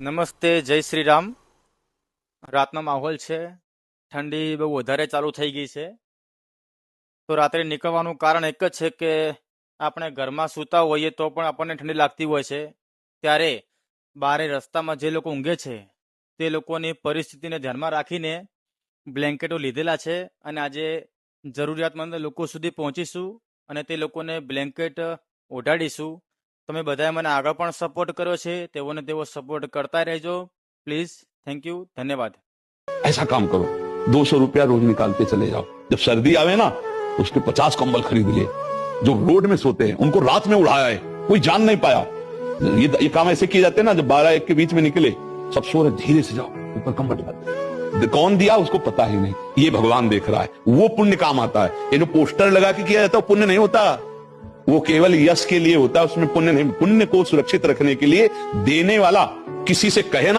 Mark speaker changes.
Speaker 1: નમસ્તે, જય શ્રી રામ. રાતનો માહોલ છે. ઠંડી બહુ વધારે ચાલુ થઈ ગઈ છે. તો રાત્રે નીકળવાનું કારણ એક જ છે કે આપણે ઘરમાં સૂતા હોઈએ તો પણ આપણને ઠંડી લાગતી હોય છે. ત્યારે બારે રસ્તામાં જે લોકો ઊંઘે છે તે લોકોની પરિસ્થિતિને ધ્યાનમાં રાખીને બ્લેન્કેટો લીધેલા છે અને આજે જરૂરિયાતમંદ લોકો સુધી પહોંચીશું અને તે લોકોને બ્લેન્કેટ ઓઢાડીશું. તમે બધાએ મને આગળ પણ સપોર્ટ કર્યો છે, તેઓને તેવો સપોર્ટ કરતા રહેજો પ્લીઝ. થેન્ક યુ, ધન્યવાદ.
Speaker 2: ऐसा काम करो, 200 रुपया रोज निकाल के चले जाओ। जब सर्दी आवे ना तो उसके 50 कंबल खरीद लिए। जो रोड में सोते हैं उनको रात में उड़ाया है, कोई जान नहीं पाया। ये काम ऐसे किए जाते हैं ना, जब 12-1 के बीच में निकले, सब सो रहे, धीरे से जाओ, ऊपर कंबल लगाते। कौन दिया उसको पता ही नहीं, ये भगवान देख रहा है। वो पुण्य काम आता है। ये जो पोस्टर लगा के किया जाता है पुण्य नहीं होता, वो केवल यश के लिए होता है, उसमें पुण्य नहीं। पुण्य को सुरक्षित रखने के लिए देने वाला किसी से कहे ना